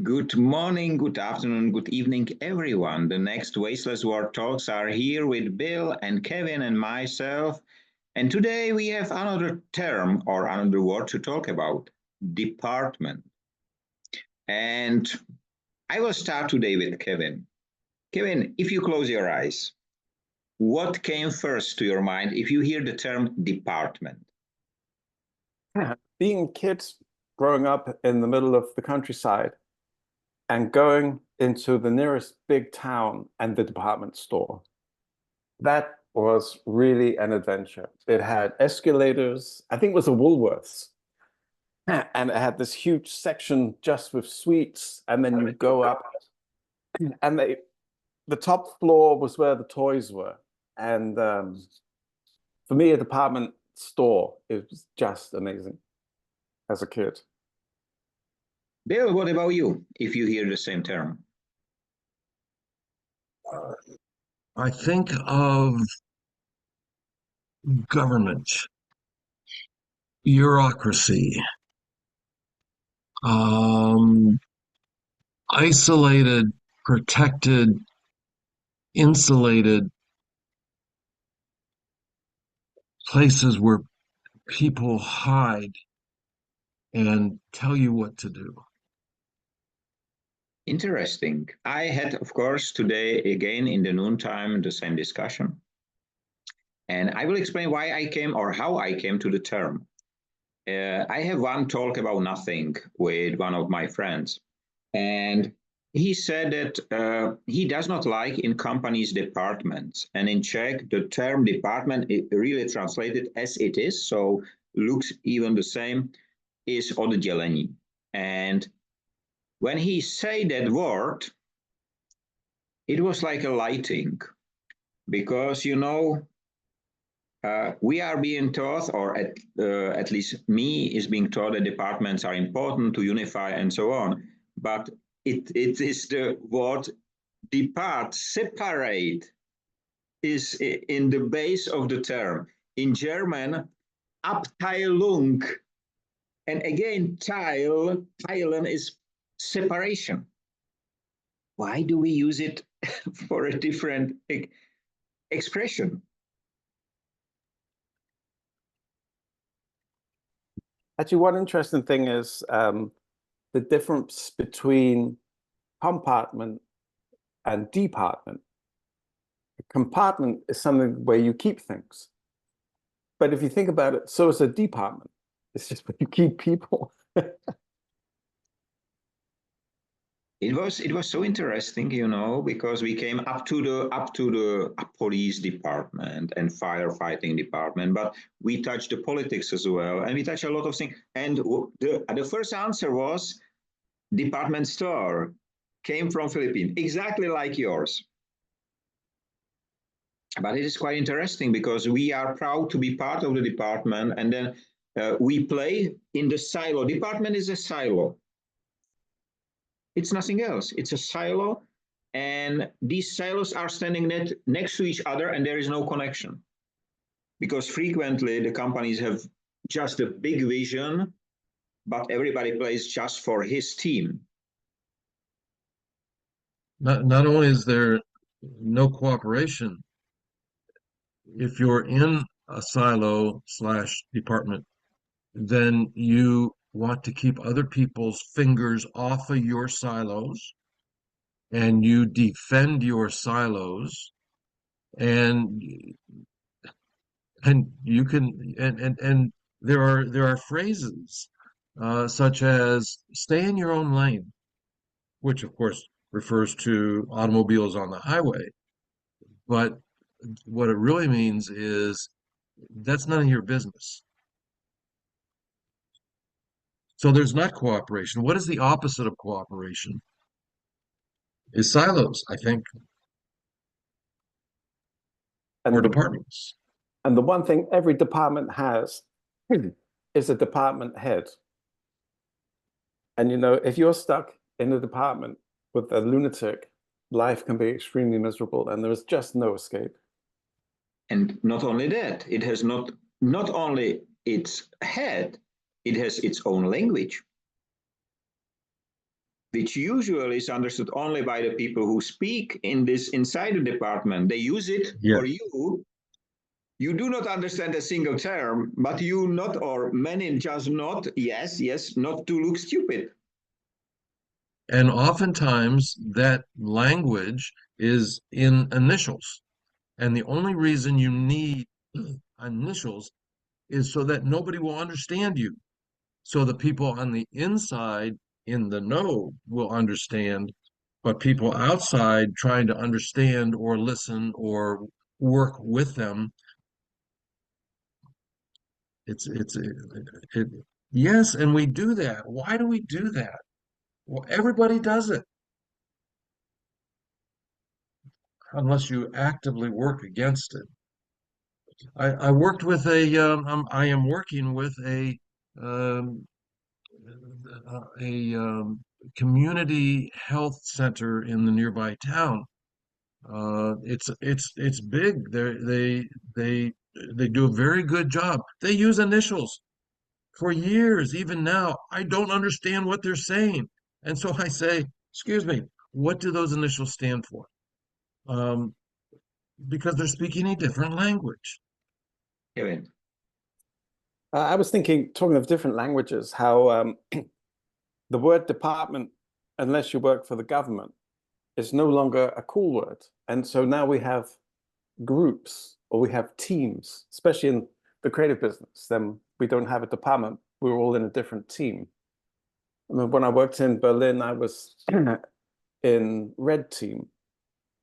Good morning, good afternoon, good evening, everyone. The next Wasteless World Talks are here with Bill and Kevin and myself. And today we have another term or another word to talk about, department. And I will start today with Kevin. Kevin, if you close your eyes, what came first to your mind if you hear the term department? Being kids growing up in the middle of the countryside and going into the nearest big town and the department store. That was really an adventure. It had escalators, I think it was a Woolworths, and it had this huge section just with sweets, and then you go up, and the top floor was where the toys were. And for me, a department store, it was just amazing as a kid. Bill, what about you, if you hear the same term? I think of government, bureaucracy, isolated, protected, insulated places where people hide and tell you what to do. Interesting. I had, of course, today again in the noontime the same discussion. And I will explain why I came or how I came to the term. I have one talk about nothing with one of my friends. And he said that he does not like in companies departments. And in Czech, the term department, it really translated as it is, so looks even the same, is oddělení. And when he said that word, it was like a lighting, because, you know, we are being taught, or at least me is being taught that departments are important to unify and so on. But it is the word depart, separate, is in the base of the term. In German, Abteilung, and again, teilen is separation. Why do we use it for a different expression? Actually, one interesting thing is the difference between compartment and department. A compartment is something where you keep things. But if you think about it, so is a department. It's just where you keep people. It was so interesting, you know, because we came up to the police department and firefighting department, but we touched the politics as well, and we touched a lot of things. And the first answer was department store, came from Philippines, exactly like yours. But it is quite interesting because we are proud to be part of the department, and then we play in the silo. Department is a silo. It's nothing else. It's a silo, and these silos are standing next to each other, and there is no connection. Because frequently the companies have just a big vision, but everybody plays just for his team. Not only is there no cooperation, if you're in a silo / department, then you want to keep other people's fingers off of your silos, and you defend your silos, and you can and there are phrases such as stay in your own lane, which of course refers to automobiles on the highway, but what it really means is that's none of your business. So there's not cooperation. What is the opposite of cooperation? Is silos, I think, or departments. And the one thing every department has is a department head. And, you know, if you're stuck in a department with a lunatic, life can be extremely miserable, and there's just no escape. And not only that, it has not only its head, it has its own language. which usually is understood only by the people who speak inside the department. They use it for you. You do not understand a single term, but you not, or many just not, yes, not to look stupid. And oftentimes that language is in initials. And the only reason you need initials is so that nobody will understand you. So the people on the inside in the know will understand, but people outside trying to understand or listen or work with them, it yes, and we do that. Why do we do that? Well, everybody does it unless you actively work against it. I worked with I am working with um, a community health center in the nearby town. It's big. They they do a very good job. They use initials for years. Even now, I don't understand what they're saying, and so I say, "Excuse me, what do those initials stand for?" Um, because they're speaking a different language. Kevin. I was thinking, talking of different languages, how the word department, unless you work for the government, is no longer a cool word. And so now we have groups or we have teams, especially in the creative business. Then we don't have a department. We're all in a different team. I mean, when I worked in Berlin, I was in red team.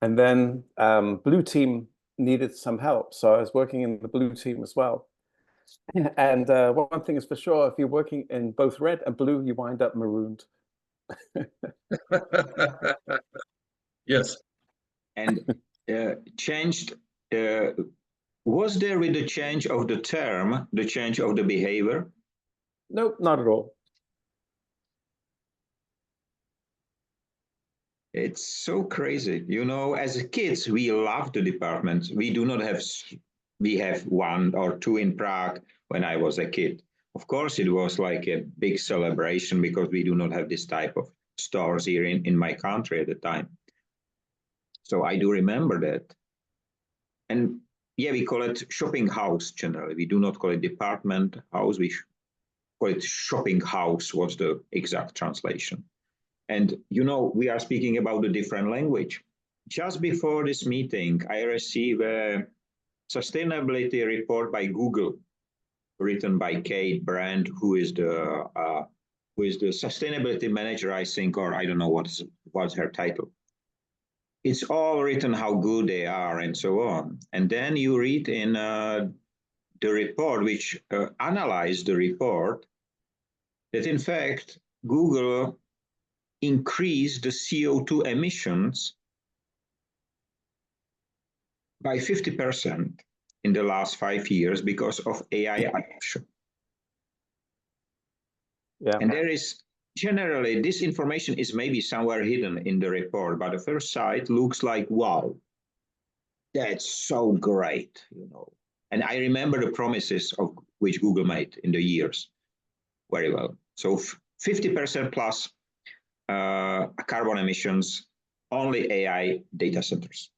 And then blue team needed some help. So I was working in the blue team as well. And one thing is for sure, if you're working in both red and blue, you wind up marooned. Yes. And changed, was there with the change of the term, the change of the behavior? Nope, not at all. It's so crazy. You know, as kids, we love the departments. We do not have, we have one or two in Prague when I was a kid. Of course, it was like a big celebration because we do not have this type of stores here in my country at the time. So I do remember that. And yeah, we call it shopping house generally. We do not call it department house. We call it shopping house was the exact translation. And you know, we are speaking about a different language. Just before this meeting, I received a sustainability report by Google, written by Kate Brand, who is the sustainability manager, I think, or I don't know what's her title. It's all written how good they are and so on. And then you read in the report, which analyzed the report, that in fact, Google increased the CO2 emissions by 50% in the last 5 years because of AI adoption. Yeah. And there is generally, this information is maybe somewhere hidden in the report, but the first sight looks like, wow, that's so great, you know. And I remember the promises of which Google made in the years very well. So 50% plus carbon emissions, only AI data centers.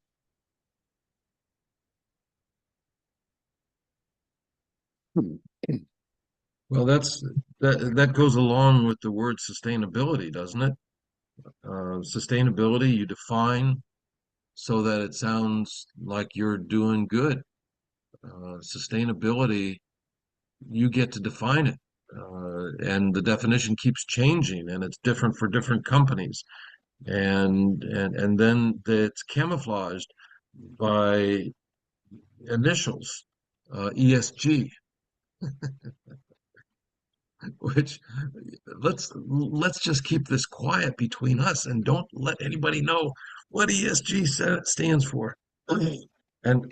Well, that goes along with the word sustainability, doesn't it? Sustainability you define so that it sounds like you're doing good. Sustainability, you get to define it. And the definition keeps changing and it's different for different companies. And then it's camouflaged by initials, ESG, which let's just keep this quiet between us and don't let anybody know what ESG stands for. And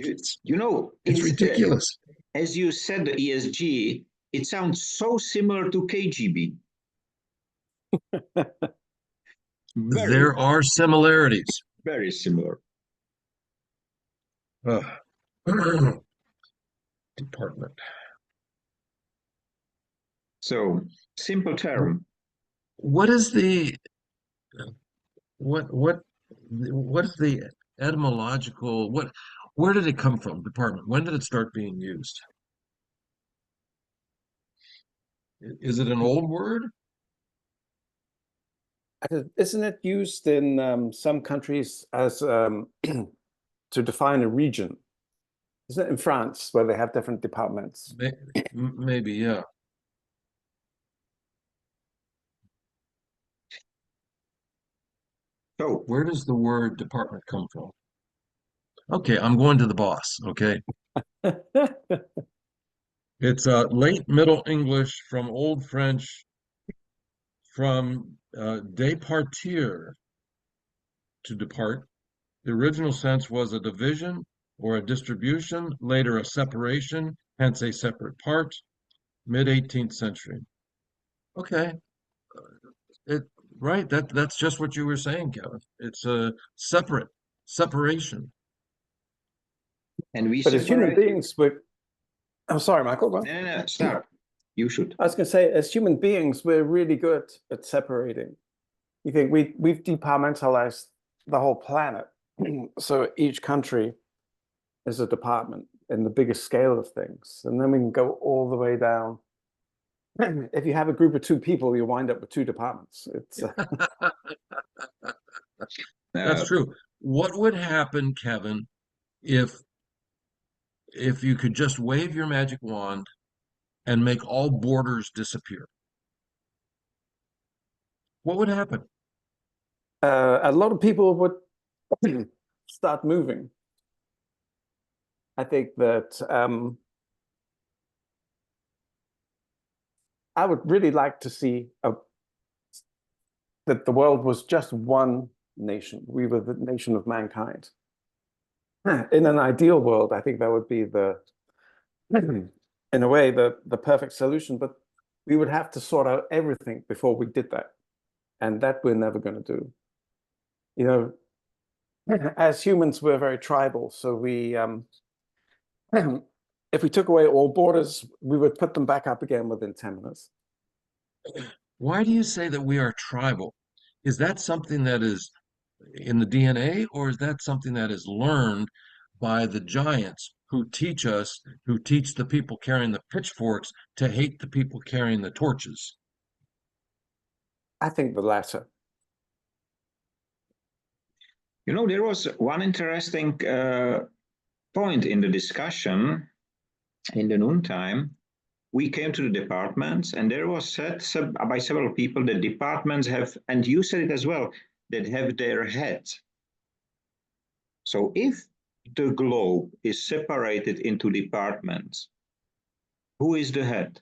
you know, it's ridiculous. As you said, the ESG, it sounds so similar to KGB. There are similarities. Very similar. Department. So, simple term. What is the what is the etymological, where did it come from, department? When did it start being used? Is it an old word? Isn't it used in some countries as to define a region? Isn't it in France where they have different departments? Maybe, yeah. So Where does the word department come from? Okay, I'm going to the boss, okay? It's late Middle English from Old French, from départir, to depart. The original sense was a division or a distribution, later a separation, hence a separate part, mid-18th century. Okay, it right, that's just what you were saying, Kevin. It's a separation. and we But as human separate. beings, I'm sorry, Michael. Go on. No, start. You should. I was going to say, as human beings, we're really good at separating. You think we've departmentalized the whole planet, so each country is a department in the biggest scale of things, and then we can go all the way down. If you have a group of two people, you wind up with two departments. It's That's true. What would happen, Kevin, if you could just wave your magic wand and make all borders disappear? What would happen? a lot of people would start moving. I think that I would really like to see that the world was just one nation. We were the nation of mankind. In an ideal world, I think that would be in a way, the perfect solution. But we would have to sort out everything before we did that, and that we're never going to do. You know, as humans, we're very tribal, so we if we took away all borders, we would put them back up again within 10 minutes. Why do you say that we are tribal? Is that something that is in the DNA, or is that something that is learned by the giants who teach the people carrying the pitchforks to hate the people carrying the torches? I think the latter. You know, there was one interesting point in the discussion in the noontime. We came to the departments, and there was said by several people that departments have, and you said it as well, that have their heads. So if the globe is separated into departments, who is the head?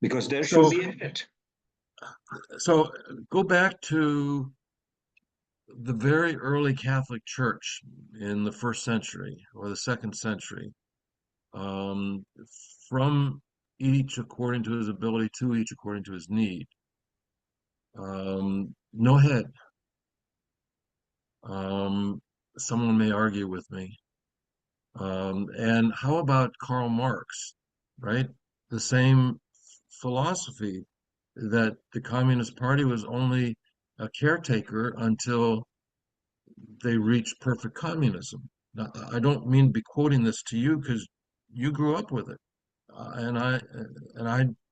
Because there should be a head. So go back to the very early Catholic Church in the 1st century or the 2nd century. From each according to his ability, to each according to his need. No head. Someone may argue with me. And how about Karl Marx, right? The same philosophy that the Communist Party was only a caretaker until they reached perfect communism. Now, I don't mean to be quoting this to you because you grew up with it, and I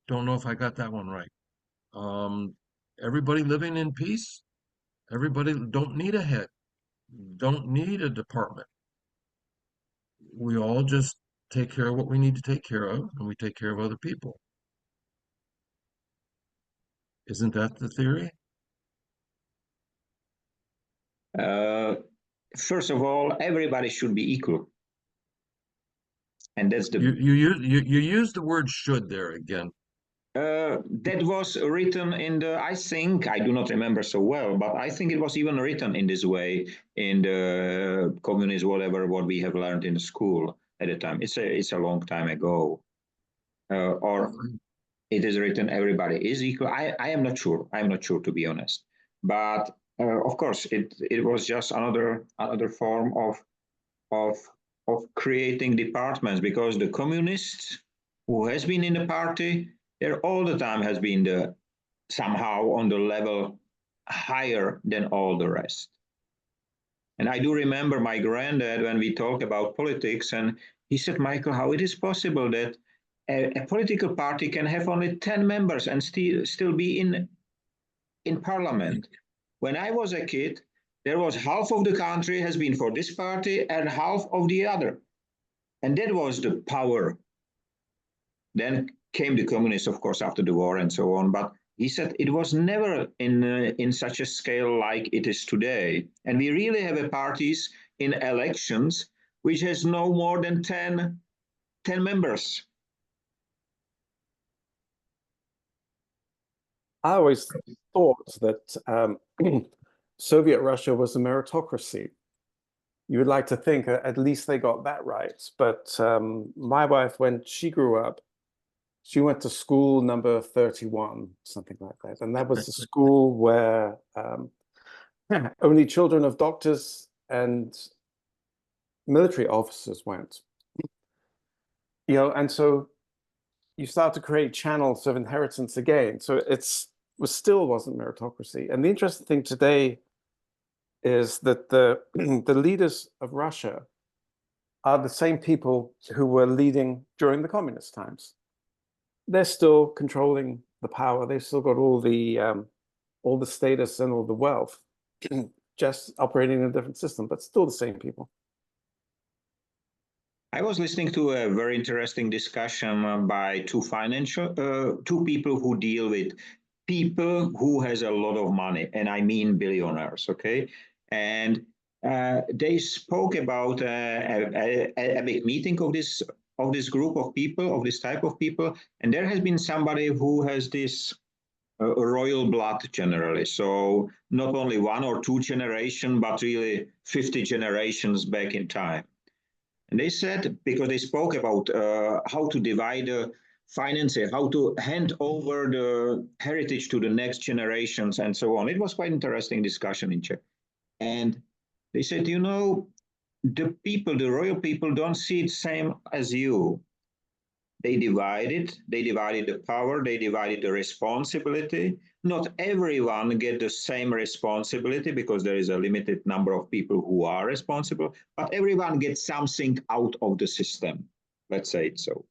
don't know if I got that one right. Everybody living in peace. Everybody don't need a head, don't need a department. We all just take care of what we need to take care of, and we take care of other people. Isn't that the theory? First of all, everybody should be equal. And that's the... You use the word should there again. That was written in the, I think, I do not remember so well, but I think it was even written in this way in the communist, whatever, what we have learned in the school at the time. It's a long time ago. Or it is written everybody is equal. I am not sure. I am not sure, to be honest. But of course, it was just another form of creating departments, because the communists who has been in the party there all the time has been the somehow on the level higher than all the rest. And I do remember my granddad when we talk about politics, and he said, Michael, how it is possible that a political party can have only 10 members and still be in parliament. When I was a kid, there was half of the country has been for this party and half of the other. And that was the power. Then came the communists, of course, after the war and so on. But he said it was never in such a scale like it is today. And we really have a parties in elections which has no more than 10 members. I always thought that Soviet Russia was a meritocracy. You would like to think at least they got that right. But my wife, when she grew up, she went to school number 31, something like that. And that was the school where only children of doctors and military officers went. You know, and so you start to create channels of inheritance again. So still wasn't meritocracy. And the interesting thing today is that the leaders of Russia are the same people who were leading during the communist times. They're still controlling the power. They've still got all the status and all the wealth, just operating in a different system, but still the same people. I was listening to a very interesting discussion by two people who deal with people who has a lot of money, and I mean billionaires, okay? And they spoke about a big meeting of this group of people, of this type of people, and there has been somebody who has this royal blood generally. So not only one or two generations, but really 50 generations back in time. And they said, because they spoke about how to divide the finances, how to hand over the heritage to the next generations and so on. It was quite interesting discussion in Czech. And they said, you know, the royal people don't see it same as you. They divided the power, they divided the responsibility. Not everyone get the same responsibility because there is a limited number of people who are responsible, but everyone gets something out of the system. Let's say it so.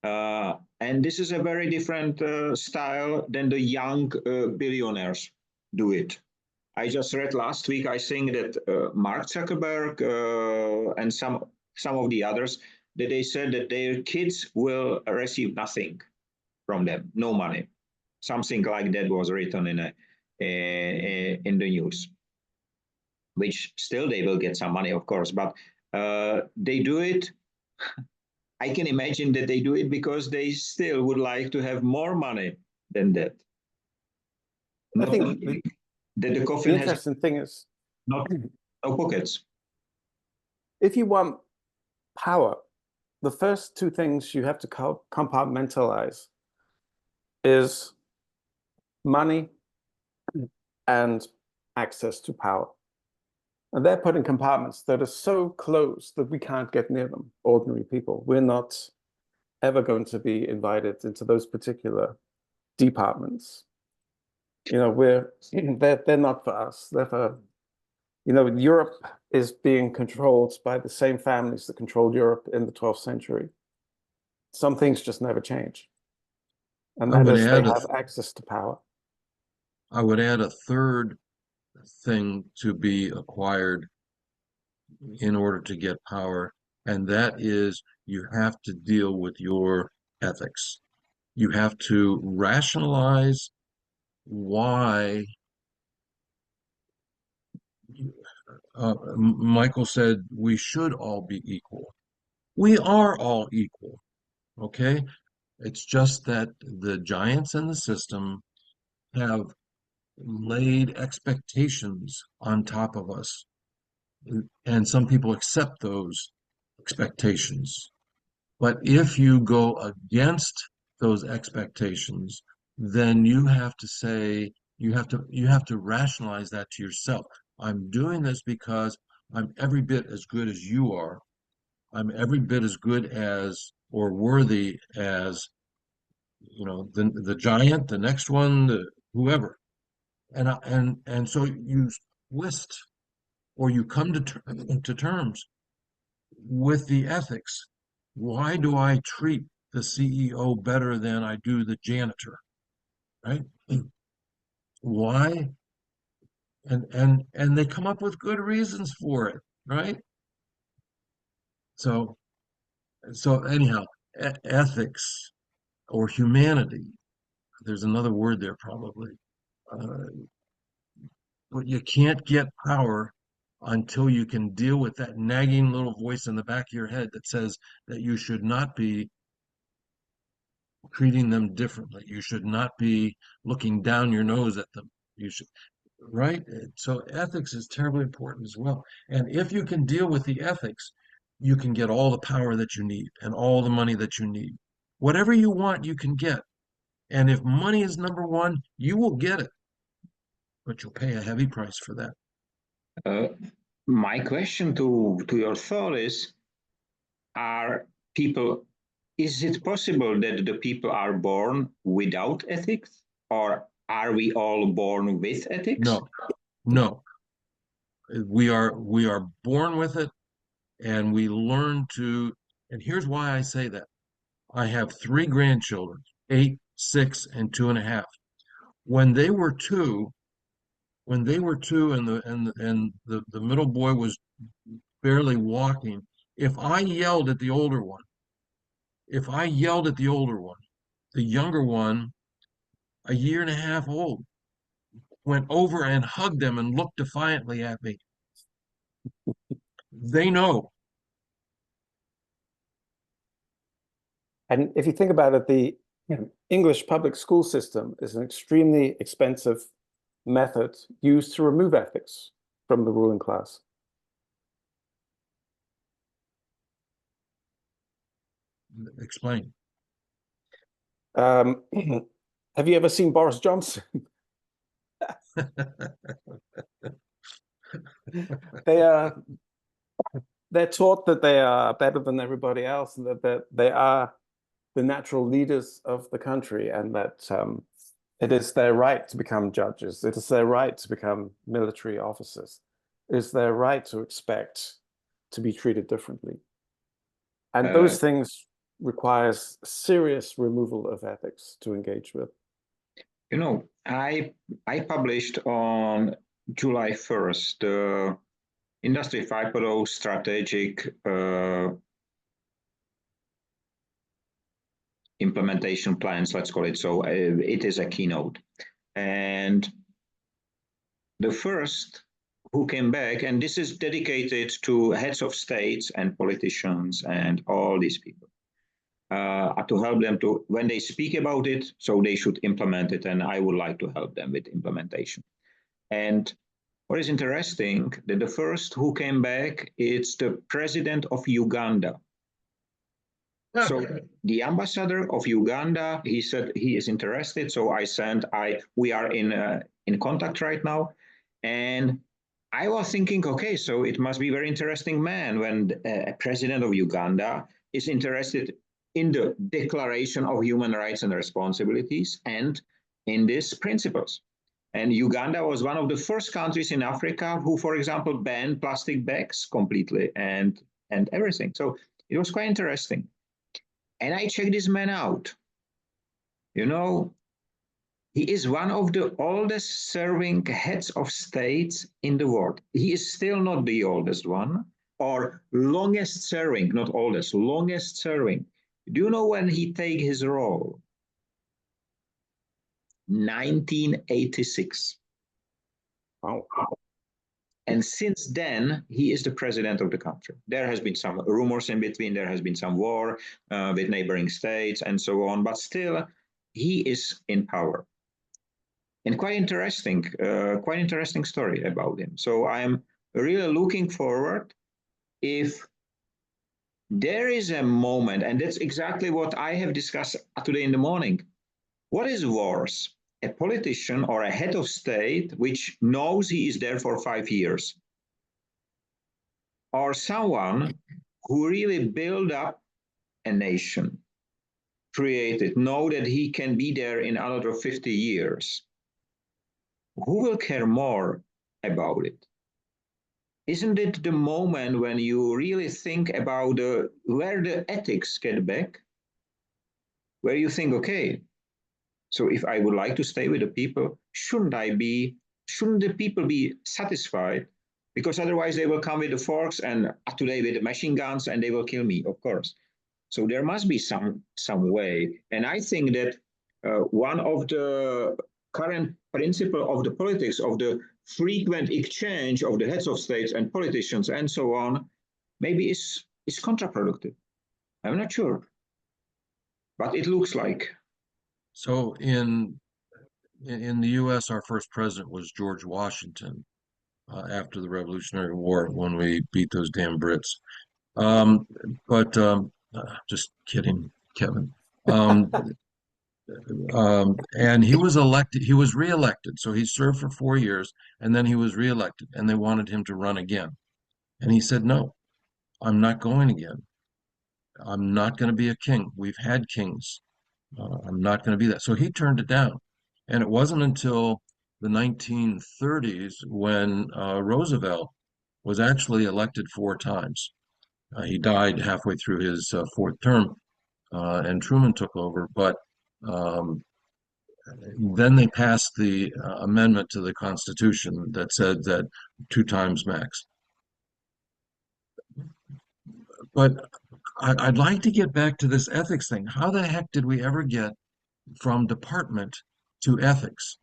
And this is a very different style than the young billionaires do it. I just read last week, I think that Mark Zuckerberg and some of the others, that they said that their kids will receive nothing from them, no money. Something like that was written in the news, which still they will get some money, of course, but they do it. I can imagine that they do it because they still would like to have more money than that. I think that the coffin the interesting thing is no pockets. If you want power, the first two things you have to compartmentalize is money and access to power. And they're put in compartments that are so close that we can't get near them, ordinary people. We're not ever going to be invited into those particular departments. You know, they're not for us. They're for, you know, Europe is being controlled by the same families that controlled Europe in the 12th century. Some things just never change. And that is they have access to power. I would add a third thing to be acquired in order to get power, and that is you have to deal with your ethics. You have to rationalize why Michael said we should all be equal. We are all equal, okay? It's just that the giants in the system have laid expectations on top of us, and some people accept those expectations. But if you go against those expectations, then you have to say, you have to rationalize that to yourself. I'm doing this because I'm every bit as good as you are. I'm every bit as good as or worthy as you know, the giant, the next one, whoever. And so you twist or you come to terms with the ethics. Why do I treat the CEO better than I do the janitor? Right? Why? And they come up with good reasons for it, right? So anyhow, ethics or humanity, there's another word there probably. But you can't get power until you can deal with that nagging little voice in the back of your head that says that you should not be treating them differently. You should not be looking down your nose at them. You should, right? So ethics is terribly important as well. And if you can deal with the ethics, you can get all the power that you need and all the money that you need. Whatever you want, you can get. And if money is number one, you will get it, but you'll pay a heavy price for that. My question to your thought is, is it possible that the people are born without ethics, or are we all born with ethics? No. We are born with it, and we learn to, and here's why I say that. I have 3 grandchildren, 8, 6, and 2.5. When they were two, and the middle boy was barely walking, if I yelled at the older one, the younger one, a year and a half old, went over and hugged them and looked defiantly at me. They know. And if you think about it, the English public school system is an extremely expensive method used to remove ethics from the ruling class. Explain. Have you ever seen Boris Johnson? They're taught that they are better than everybody else, and that they are the natural leaders of the country, and that it is their right to become judges. It is their right to become military officers. It is their right to expect to be treated differently. And those things requires serious removal of ethics to engage with. You know, I published on July 1st the Industry 5.0 strategic implementation plans, let's call it so. It is a keynote. And the first who came back, and this is dedicated to heads of states and politicians and all these people, to help them to, when they speak about it, so they should implement it, and I would like to help them with implementation. And what is interesting, that the first who came back, it's the president of Uganda. So the ambassador of Uganda, he said he is interested. So we are in contact right now. And I was thinking, okay, so it must be a very interesting man when a president of Uganda is interested in the Declaration of Human Rights and Responsibilities and in these principles. And Uganda was one of the first countries in Africa who, for example, banned plastic bags completely and everything. So it was quite interesting. And I checked this man out. You know, he is one of the oldest serving heads of states in the world. He is still not the oldest one, or longest serving, not oldest, longest serving. Do you know when he take his role? 1986. Wow. And since then, he is the president of the country. There has been some rumors in between. There has been some war with neighboring states and so on. But still, he is in power. And quite interesting story about him. So I'm really looking forward if there is a moment, and that's exactly what I have discussed today in the morning. What is worse? A politician or a head of state which knows he is there for 5 years, or someone who really build up a nation created know that he can be there in another 50 years, who will care more about it? Isn't it the moment when you really think about where the ethics get back, where you think, okay, so if I would like to stay with the people, shouldn't the people be satisfied? Because otherwise they will come with the forks and today with the machine guns and they will kill me, of course. So there must be some way. And I think that one of the current principle of the politics, of the frequent exchange of the heads of states and politicians and so on, maybe is counterproductive. I'm not sure, but it looks like. So in the U.S., our first president was George Washington after the Revolutionary War when we beat those damn Brits. But just kidding, Kevin. And he was elected, he was reelected. So he served for 4 years and then he was reelected and they wanted him to run again. And he said, no, I'm not going again. I'm not going to be a king. We've had kings. I'm not going to be that. So he turned it down. And it wasn't until the 1930s when Roosevelt was actually elected 4 times. He died halfway through his 4th term, and Truman took over. But then they passed the amendment to the Constitution that said that 2 times max. But I'd like to get back to this ethics thing. How the heck did we ever get from department to ethics?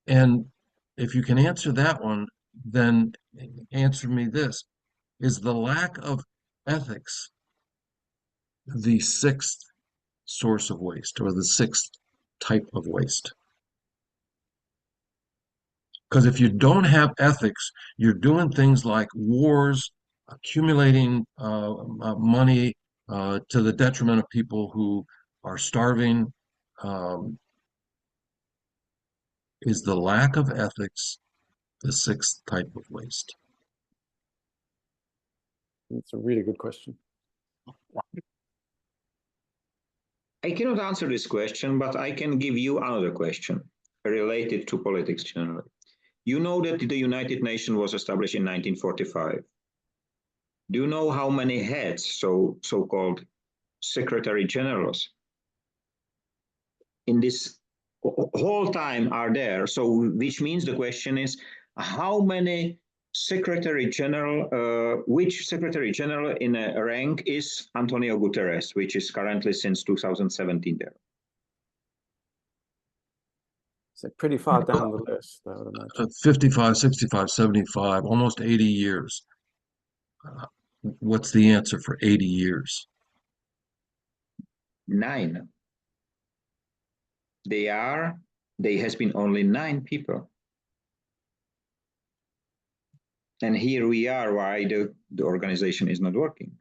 And if you can answer that one, then answer me this. Is the lack of ethics the 6th source of waste or the 6th type of waste? Because if you don't have ethics, you're doing things like wars, accumulating money to the detriment of people who are starving. Is the lack of ethics the 6th type of waste? It's a really good question. I cannot answer this question, but I can give you another question related to politics generally. You know that the United Nations was established in 1945. Do you know how many heads, so-called secretary generals, in this whole time are there? So which means the question is, how many secretary general, which secretary general in a rank is Antonio Guterres, which is currently since 2017 there? So pretty far down the list, I would imagine. 55, 65, 75, almost 80 years. What's the answer for 80 years? 9. There has been only 9 people. And here we are, why the organization is not working.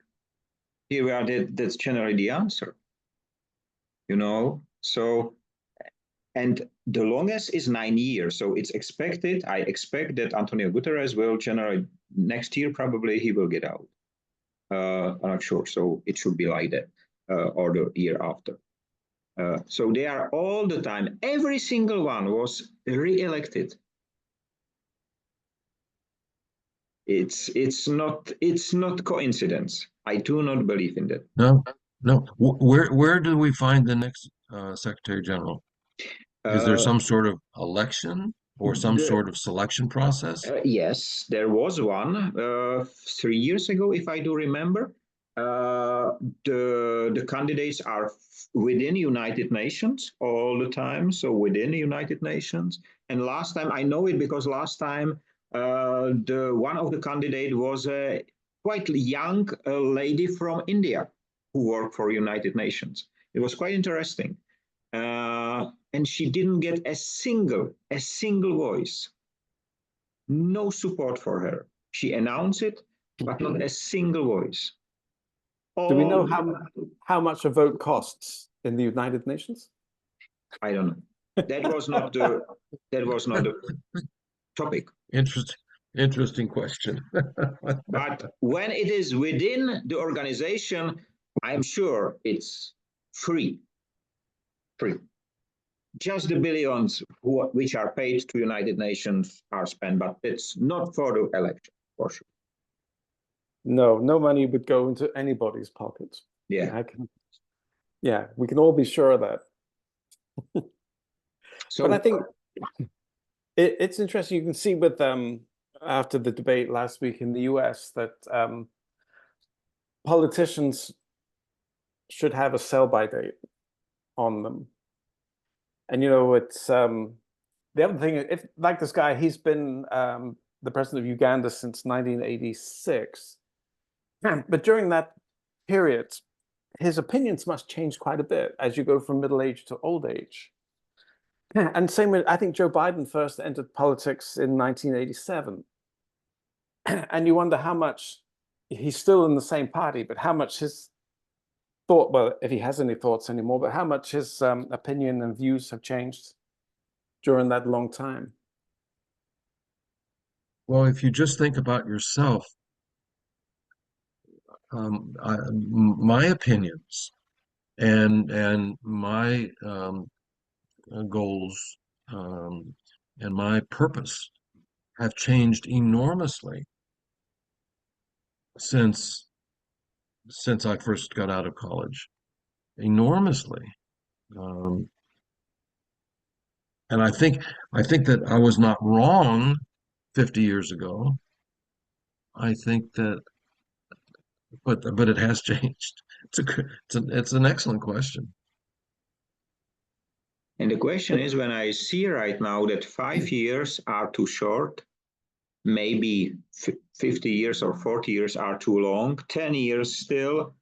Here we are, that's generally the answer. You know, so, and the longest is 9 years. So it's expected, I expect that Antonio Guterres will generally, next year probably he will get out. I'm not sure, so it should be like that, or the year after. So they are all the time, every single one was re-elected. It's not coincidence. I do not believe in that. No. Where do we find the next Secretary General? Is there some sort of election or some sort of selection process? Yes, there was one 3 years ago, if I do remember. The candidates are within United Nations all the time, so within the United Nations. And last time, I know it because last time one of the candidates was a quite young lady from India who worked for United Nations. It was quite interesting. And she didn't get a single voice. No support for her. She announced it, but not a single voice. Do we know how much a vote costs in the United Nations? I don't know. That was not the topic. Interesting question. But when it is within the organization, I'm sure it's free. Just the billions which are paid to United Nations are spent, but it's not for the election, for sure. No, no money would go into anybody's pockets. Yeah. Yeah, we can all be sure of that. So, but I think it's interesting. You can see with after the debate last week in the US that politicians should have a sell-by date on them. And, you know, it's the other thing, if like this guy, he's been the president of Uganda since 1986. But during that period, his opinions must change quite a bit as you go from middle age to old age. And same with, I think Joe Biden first entered politics in 1987. And you wonder how much he's still in the same party, but how much his thought, well, if he has any thoughts anymore, but how much his opinion and views have changed during that long time. Well, if you just think about yourself, my opinions and my goals and my purpose have changed enormously since I first got out of college, enormously. And I think that I was not wrong 50 years ago. I think that, but it has changed. It's an excellent question. And the question is, when I see right now that 5 years are too short, maybe 50 years or 40 years are too long, 10 years still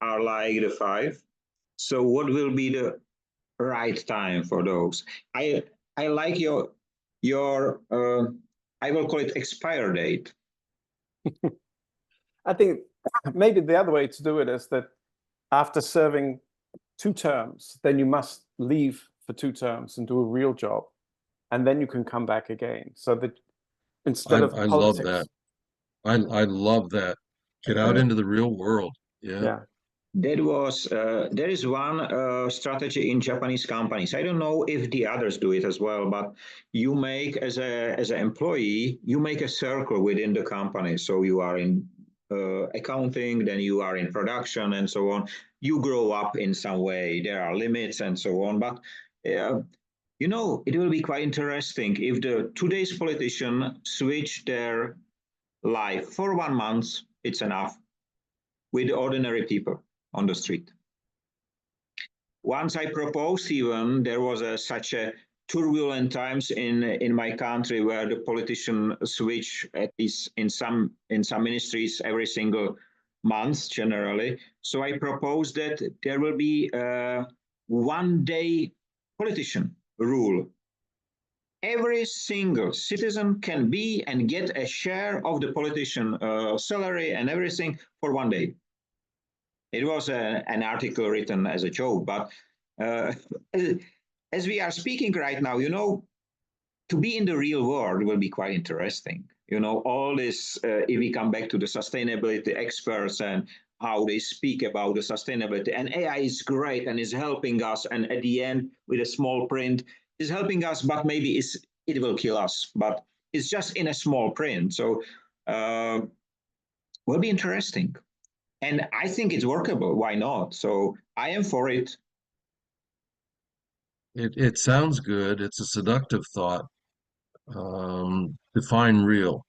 are like the 5. So what will be the right time for those? I like your I will call it expire date. I think maybe the other way to do it is that after serving 2 terms, then you must leave for 2 terms and do a real job, and then you can come back again. So that instead of politics, love that. I love that. Get out into the real world. Yeah. There is one strategy in Japanese companies. I don't know if the others do it as well, but you make as an employee, you make a circle within the company. So you are in accounting, then you are in production, and so on. You grow up in some way. There are limits and so on. But you know, it will be quite interesting if today's politicians switch their life for 1 month. It's enough with ordinary people on the street. Once I proposed, even there was such a turbulent times in my country where the politician switch at least in some ministries every single month generally. So I proposed that there will be a 1-day politician rule. Every single citizen can be and get a share of the politician salary and everything for 1 day. It was an article written as a joke, but as we are speaking right now, you know, to be in the real world will be quite interesting. You know, all this, if we come back to the sustainability experts and how they speak about the sustainability, and AI is great and is helping us, and at the end, with a small print, is helping us, but maybe it will kill us, but it's just in a small print. So will be interesting. And I think it's workable. Why not? So I am for it. It sounds good. It's a seductive thought. Define real,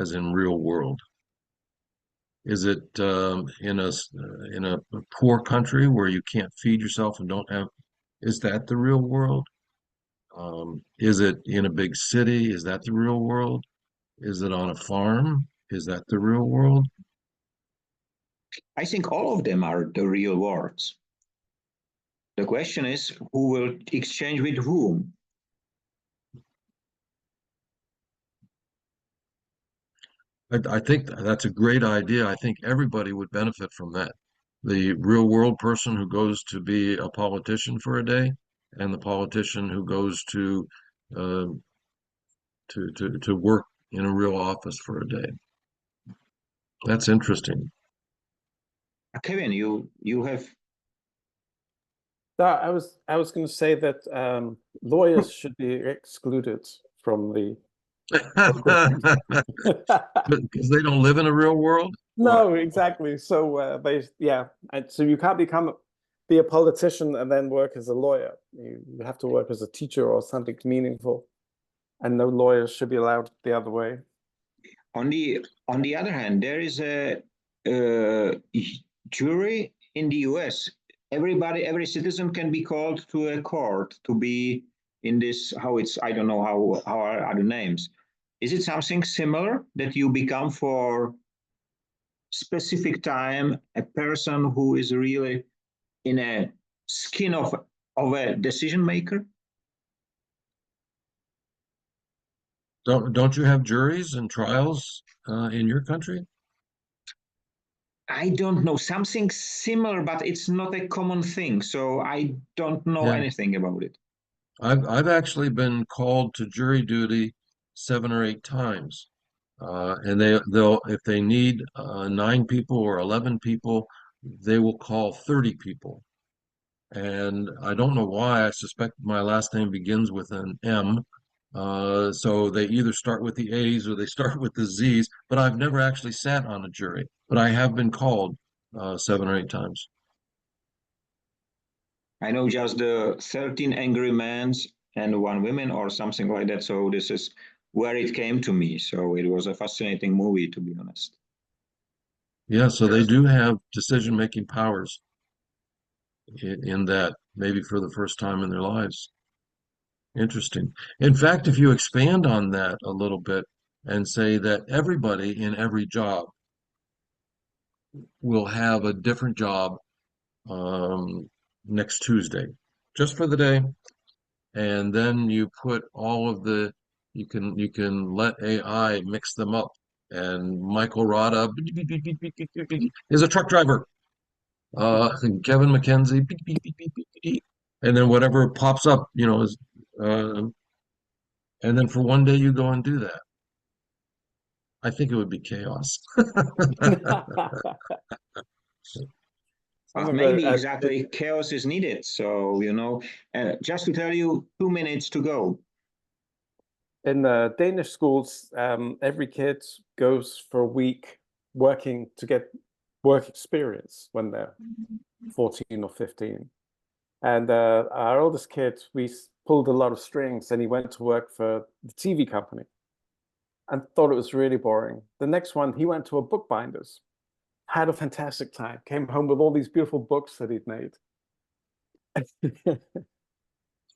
as in real world. Is it in a poor country where you can't feed yourself and don't have? Is that the real world? Is it in a big city? Is that the real world? Is it on a farm? Is that the real world? I think all of them are the real worlds. The question is, who will exchange with whom? I think that's a great idea. I think everybody would benefit from that. The real world person who goes to be a politician for a day, and the politician who goes to work in a real office for a day. That's interesting. Kevin, you have No, I was going to say that lawyers should be excluded from the. Because they don't live in a real world? No, exactly. So and so you can't be a politician and then work as a lawyer. You have to work as a teacher or something meaningful, and no lawyers should be allowed the other way. On the other hand, there is a jury in the US. Every citizen can be called to a court to be in this, how it's, I don't know how are the names. Is it something similar that you become for specific time a person who is really in a skin of a decision maker? Don't you have juries and trials in your country? I don't know, something similar, but it's not a common thing, so I don't know Yeah. anything about it. I've actually been called to jury duty 7 or 8 times. And they'll if they need 9 people or 11 people, they will call 30 people. And I don't know why. I suspect my last name begins with an M. So they either start with the A's or they start with the Z's, but I've never actually sat on a jury, but I have been called 7 or 8 times. I know just the 13 Angry Men and One Woman or something like that. So this is where it came to me. So it was a fascinating movie, to be honest. Yeah, so they do have decision-making powers in that, maybe for the first time in their lives. Interesting. In fact, if you expand on that a little bit and say that everybody in every job will have a different job next Tuesday, just for the day, and then you put all of you can let AI mix them up, and Michael Rada is a truck driver. Kevin MacKenzie, and then whatever pops up, is, and then for one day you go and do that. I think it would be chaos. Maybe exactly chaos is needed. So, just to tell you, 2 minutes to go. In the Danish schools, every kid goes for a week working to get work experience when they're 14 or 15. And our oldest kid, we pulled a lot of strings, and he went to work for the TV company and thought it was really boring. The next one, he went to a bookbinder's, had a fantastic time, came home with all these beautiful books that he'd made.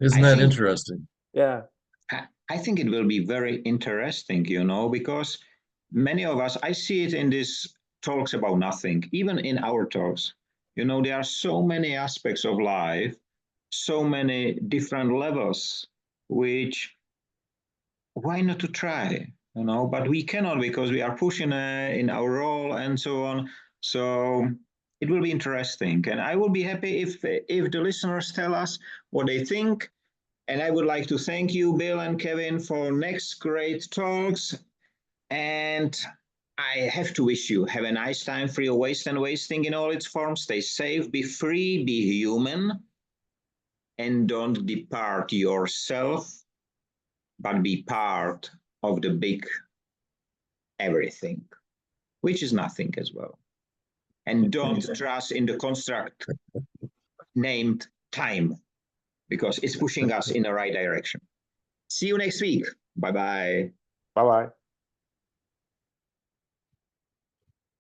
Isn't that interesting? Yeah. I think it will be very interesting, because many of us, I see it in these talks about nothing, even in our talks. There are so many aspects of life, so many different levels, which why not to try? But we cannot because we are pushing in our role and so on. So it will be interesting, and I will be happy if the listeners tell us what they think. And I would like to thank you, Bill and Kevin, for next great talks. And I have to wish you have a nice time, free of waste and wasting in all its forms. Stay safe, be free, be human, and don't depart yourself, but be part of the big everything, which is nothing as well. And don't trust in the construct named time, because it's pushing us in the right direction. See you next week. Bye-bye. Bye-bye.